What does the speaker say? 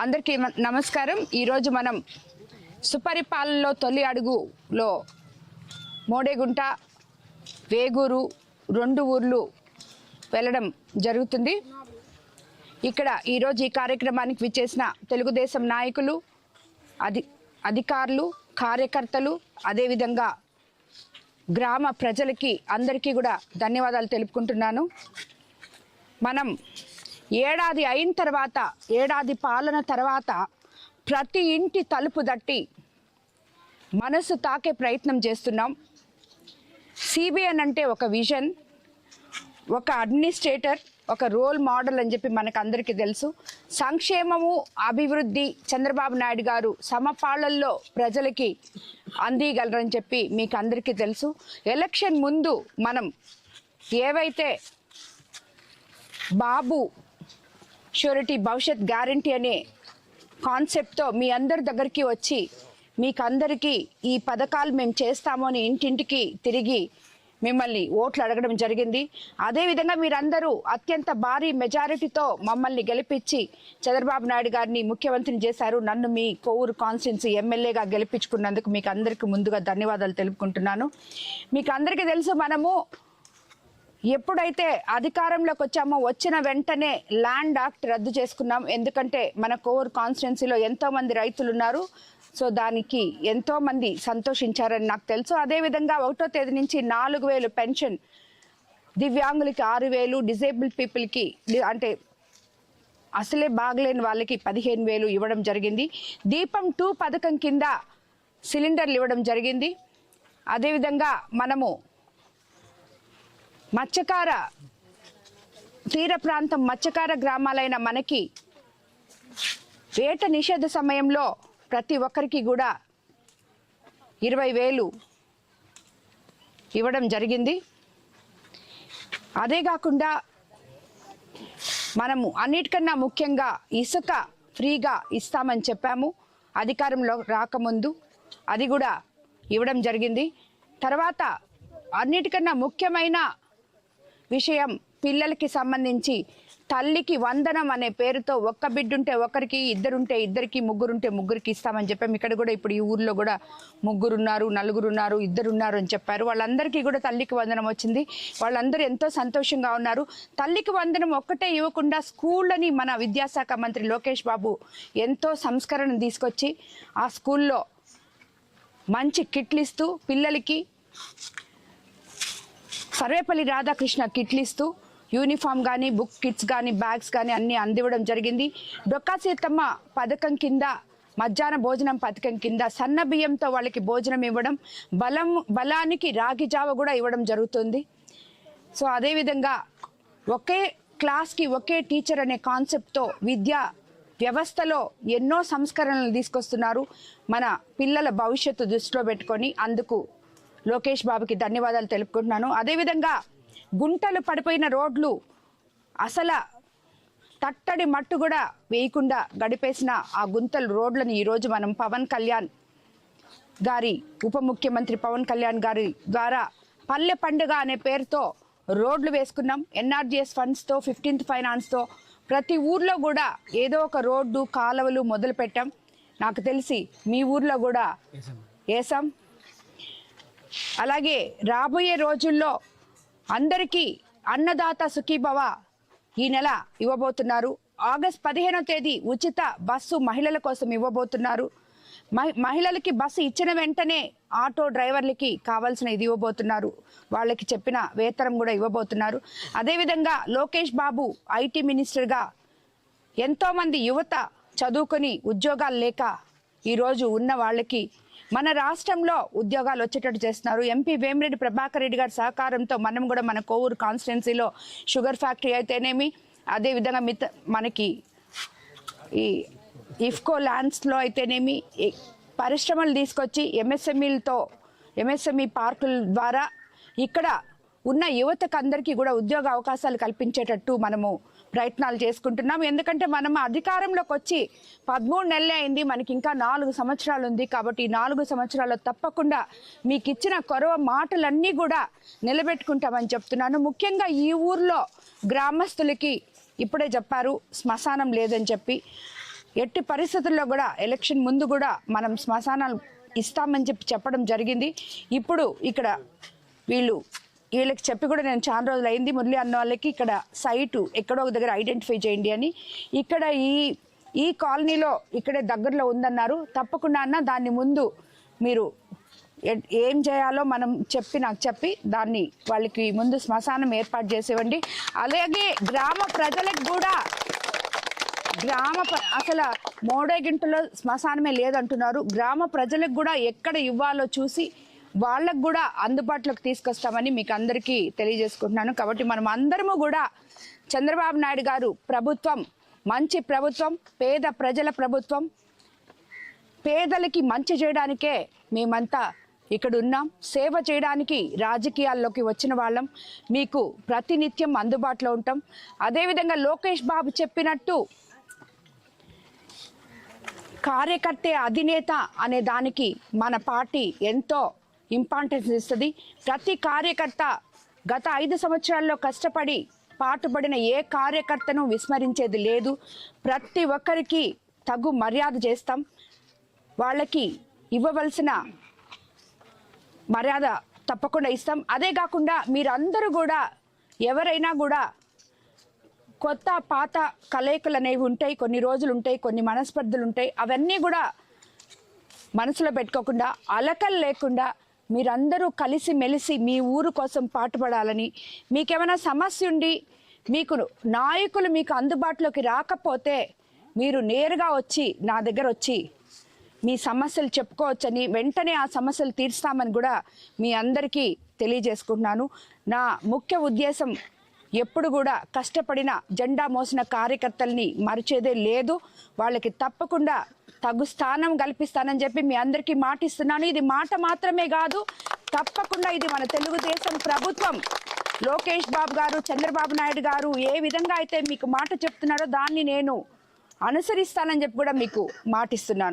అందరికీ నమస్కారం। ఈరోజు మనం సుపరిపాలనలో తొలి అడుగులో మోడేగుంట వేగూరు రెండు ఊర్లు వెళ్ళడం జరుగుతుంది। ఇక్కడ ఈరోజు ఈ కార్యక్రమానికి విచ్చేసిన తెలుగుదేశం నాయకులు అధికారులు కార్యకర్తలు అదేవిధంగా గ్రామ ప్రజలకి అందరికీ కూడా ధన్యవాదాలు తెలుపుకుంటున్నాను। మనం ఏడాది అయిన తర్వాత ఏడాది పాలన తర్వాత ప్రతి ఇంటి తలుపు తట్టి మనసు తాకే ప్రయత్నం చేస్తున్నాం। సిబిఎన్ అంటే ఒక విజన్, ఒక అడ్మినిస్ట్రేటర్, ఒక రోల్ మోడల్ అని చెప్పి మనకు అందరికీ తెలుసు। సంక్షేమము అభివృద్ధి చంద్రబాబు నాయుడు గారు సమపాళల్లో ప్రజలకి అందిగలరని చెప్పి మీకు అందరికీ తెలుసు। ఎలక్షన్ ముందు మనం ఏవైతే బాబు షూరిటీ భవిష్యత్ గ్యారంటీ అనే కాన్సెప్ట్తో మీ అందరి దగ్గరికి వచ్చి మీకు అందరికీ ఈ పథకాలు మేము చేస్తాము అని ఇంటింటికి తిరిగి మిమ్మల్ని ఓట్లు అడగడం జరిగింది। అదేవిధంగా మీరందరూ అత్యంత భారీ మెజారిటీతో మమ్మల్ని గెలిపించి చంద్రబాబు నాయుడు గారిని ముఖ్యమంత్రిని చేశారు। నన్ను మీ కోవూరు కాన్స్టిట్యున్సీ ఎమ్మెల్యేగా గెలిపించుకున్నందుకు మీకు అందరికీ ముందుగా ధన్యవాదాలు తెలుపుకుంటున్నాను। మీకు అందరికీ తెలుసు, మనము ఎప్పుడైతే అధికారంలోకి వచ్చామో వచ్చిన వెంటనే ల్యాండ్ యాక్ట్ రద్దు చేసుకున్నాం। ఎందుకంటే మన కోవూరు కాన్స్టిట్యున్సీలో ఎంతోమంది రైతులు ఉన్నారు, సో దానికి ఎంతోమంది సంతోషించారని నాకు తెలుసు। అదేవిధంగా 1వ తేదీ నుంచి 4000 పెన్షన్, దివ్యాంగులకి 6000, డిజేబుల్ పీపుల్కి అంటే అసలే బాగలేని వాళ్ళకి 15000 ఇవ్వడం జరిగింది। దీపం 2 పథకం కింద సిలిండర్లు ఇవ్వడం జరిగింది। అదేవిధంగా మనము మత్స్యకార తీర ప్రాంతం మత్స్యకార గ్రామాలైన మనకి వేట నిషేధ సమయంలో ప్రతి ఒక్కరికి కూడా 20,000 ఇవ్వడం జరిగింది। అదే కాకుండా మనము అన్నిటికన్నా ముఖ్యంగా ఇసుక ఫ్రీగా ఇస్తామని చెప్పాము అధికారంలో రాకముందు, అది కూడా ఇవ్వడం జరిగింది। తర్వాత అన్నిటికన్నా ముఖ్యమైన విషయం పిల్లలకి సంబంధించి తల్లికి వందనం అనే పేరుతో ఒక్క బిడ్డుంటే ఒకరికి, ఇద్దరుంటే ఇద్దరికి, ముగ్గురుంటే ముగ్గురికి ఇస్తామని చెప్పాము। ఇక్కడ కూడా ఇప్పుడు ఈ ఊర్లో కూడా 3 ఉన్నారు, 4 ఉన్నారు, 2 ఉన్నారు అని చెప్పారు। వాళ్ళందరికీ కూడా తల్లికి వందనం వచ్చింది। వాళ్ళందరూ ఎంతో సంతోషంగా ఉన్నారు। తల్లికి వందనం ఒక్కటే ఇవ్వకుండా స్కూళ్ళని మన విద్యాశాఖ మంత్రి లోకేష్ బాబు ఎంతో సంస్కరణ తీసుకొచ్చి ఆ స్కూల్లో మంచి కిట్లు ఇస్తూ పిల్లలకి సర్వేపల్లి రాధాకృష్ణ కిట్లు ఇస్తూ యూనిఫామ్ కానీ, బుక్ కిట్స్ కానీ, బ్యాగ్స్ కానీ అన్నీ అందివ్వడం జరిగింది। డొక్కా సీతమ్మ పథకం కింద మధ్యాహ్న భోజనం పథకం కింద సన్న బియ్యంతో వాళ్ళకి భోజనం ఇవ్వడం, బలానికి రాగి జావ కూడా ఇవ్వడం జరుగుతుంది। సో అదేవిధంగా ఒకే క్లాస్కి ఒకే టీచర్ అనే కాన్సెప్ట్తో విద్యా వ్యవస్థలో ఎన్నో సంస్కరణలు తీసుకొస్తున్నారు మన పిల్లల భవిష్యత్తు దృష్టిలో పెట్టుకొని। అందుకు లోకేష్ బాబుకి ధన్యవాదాలు తెలుపుకుంటున్నాను। అదేవిధంగా గుంటలు పడిపోయిన రోడ్లు అసలు తట్టడి మట్టు కూడా వేయకుండా గడిపేసిన ఆ గుంతలు రోడ్లను ఈరోజు మనం పవన్ కళ్యాణ్ గారి ఉప ముఖ్యమంత్రి పవన్ కళ్యాణ్ గారి ద్వారా పల్లె పండుగ అనే పేరుతో రోడ్లు వేసుకున్నాం। ఎన్ఆర్జీఎస్ ఫండ్స్తో 15th ఫైనాన్స్తో ప్రతి ఊర్లో కూడా ఏదో ఒక రోడ్డు కాలువలు మొదలు పెట్టాం। నాకు తెలిసి మీ ఊర్లో కూడా వేసాం। అలాగే రాబోయే రోజుల్లో అందరికీ అన్నదాత సుఖీభవ ఈ నెల ఇవ్వబోతున్నారు। ఆగస్ట్ 15వ తేదీ ఉచిత బస్సు మహిళల కోసం ఇవ్వబోతున్నారు। మహిళలకి బస్సు ఇచ్చిన వెంటనే ఆటో డ్రైవర్లకి కావాల్సిన ఇది ఇవ్వబోతున్నారు, వాళ్ళకి చెప్పిన వేతనం కూడా ఇవ్వబోతున్నారు। అదేవిధంగా లోకేష్ బాబు ఐటీ మినిస్టర్గా ఎంతోమంది యువత చదువుకొని ఉద్యోగాలు లేక ఈరోజు ఉన్న వాళ్ళకి మన రాష్ట్రంలో ఉద్యోగాలు వచ్చేటట్టు చేస్తున్నారు। ఎంపీ వేమిరెడ్డి ప్రభాకర్ రెడ్డి గారి సహకారంతో మనం కూడా మన కోవూరు కాన్స్టిట్యున్సీలో షుగర్ ఫ్యాక్టరీ అయితేనేమి, అదేవిధంగా మనకి ఈ ఇఫ్కో ల్యాండ్స్లో అయితేనేమి పరిశ్రమలు తీసుకొచ్చి ఎంఎస్ఎంఈ పార్కుల ద్వారా ఇక్కడ ఉన్న యువతకు అందరికీ కూడా ఉద్యోగ అవకాశాలు కల్పించేటట్టు మనము ప్రయత్నాలు చేసుకుంటున్నాం। ఎందుకంటే మనం అధికారంలోకి వచ్చి 13 నెలలే అయింది, మనకి ఇంకా 4 సంవత్సరాలు ఉంది। కాబట్టి 4 సంవత్సరాల్లో తప్పకుండా మీకు ఇచ్చిన కొరవ మాటలన్నీ కూడా నిలబెట్టుకుంటామని చెప్తున్నాను। ముఖ్యంగా ఈ ఊర్లో గ్రామస్తులకి ఇప్పుడే చెప్పారు శ్మశానం లేదని చెప్పి, ఎట్టి పరిస్థితుల్లో కూడా ఎలక్షన్ ముందు కూడా మనం శ్మశానాలు ఇస్తామని చెప్పడం జరిగింది. ఇప్పుడు ఇక్కడ వీళ్ళకి చెప్పి కూడా నేను చాలా రోజులు అయింది, మురళి అన్న వాళ్ళకి ఇక్కడ సైటు ఎక్కడో ఒక దగ్గర ఐడెంటిఫై చేయండి అని. ఇక్కడ ఈ కాలనీలో ఇక్కడే దగ్గరలో ఉందన్నారు. తప్పకుండా అన్న దాన్ని ముందు మీరు ఏం చేయాలో మనం నాకు చెప్పి దాన్ని వాళ్ళకి ముందు శ్మశానం ఏర్పాటు చేసేవండి. అలాగే గ్రామ ప్రజలకు కూడా అసలు మోడేగింటలో శ్మశానమే లేదంటున్నారు. గ్రామ ప్రజలకు కూడా ఎక్కడ ఇవ్వాలో చూసి వాళ్ళకు కూడా అందుబాటులోకి తీసుకొస్తామని మీకు అందరికీ తెలియజేసుకుంటున్నాను. కాబట్టి మనం అందరము కూడా చంద్రబాబు నాయుడు గారు ప్రభుత్వం మంచి ప్రభుత్వం, పేద ప్రజల ప్రభుత్వం, పేదలకి మంచి చేయడానికే మేమంతా ఇక్కడ ఉన్నాం. సేవ చేయడానికి రాజకీయాల్లోకి వచ్చిన వాళ్ళం. మీకు ప్రతినిత్యం అందుబాటులో ఉంటాం. అదేవిధంగా లోకేష్ బాబు చెప్పినట్టు కార్యకర్తే అధినేత అనే దానికి మన పార్టీ ఎంతో ఇంపార్టెన్స్ ఇస్తుంది. ప్రతి కార్యకర్త గత 5 సంవత్సరాల్లో కష్టపడి పాటుపడిన ఏ కార్యకర్తను విస్మరించేది లేదు. ప్రతి ఒక్కరికి తగు మర్యాద చేస్తాం. వాళ్ళకి ఇవ్వవలసిన మర్యాద తప్పకుండా ఇస్తాం. అదే కాకుండా మీరందరూ కూడా ఎవరైనా కూడా కొత్త పాత కలయికలు అనేవి ఉంటాయి, కొన్ని రోజులు ఉంటాయి, కొన్ని మనస్పర్ధలు ఉంటాయి. అవన్నీ కూడా మనసులో పెట్టుకోకుండా అలకలు లేకుండా మీరందరూ కలిసి మెలిసి మీ ఊరు కోసం పాటుపడాలని, మీకేమైనా సమస్య ఉండి మీకు నాయకులు మీకు అందుబాటులోకి రాకపోతే మీరు నేరుగా వచ్చి నా దగ్గర వచ్చి మీ సమస్యలు చెప్పుకోవచ్చని, వెంటనే ఆ సమస్యలు తీర్స్తామని కూడా మీ అందరికీ తెలియజేసుకుంటున్నాను. నా ముఖ్య ఉద్దేశం ఎప్పుడు కూడా కష్టపడిన జెండా మోసిన కార్యకర్తల్ని మరిచేదే లేదు. వాళ్ళకి తప్పకుండా తగు స్థానం కల్పిస్తానని చెప్పి మీ అందరికీ మాటిస్తున్నాను. ఇది మాట మాత్రమే కాదు, తప్పకుండా ఇది మన తెలుగుదేశం ప్రభుత్వం, లోకేష్ బాబు గారు, చంద్రబాబు నాయుడు గారు ఏ విధంగా అయితే మీకు మాట చెప్తున్నారో దాన్ని నేను అనుసరిస్తానని చెప్పి కూడా మీకు మాటిస్తున్నాను.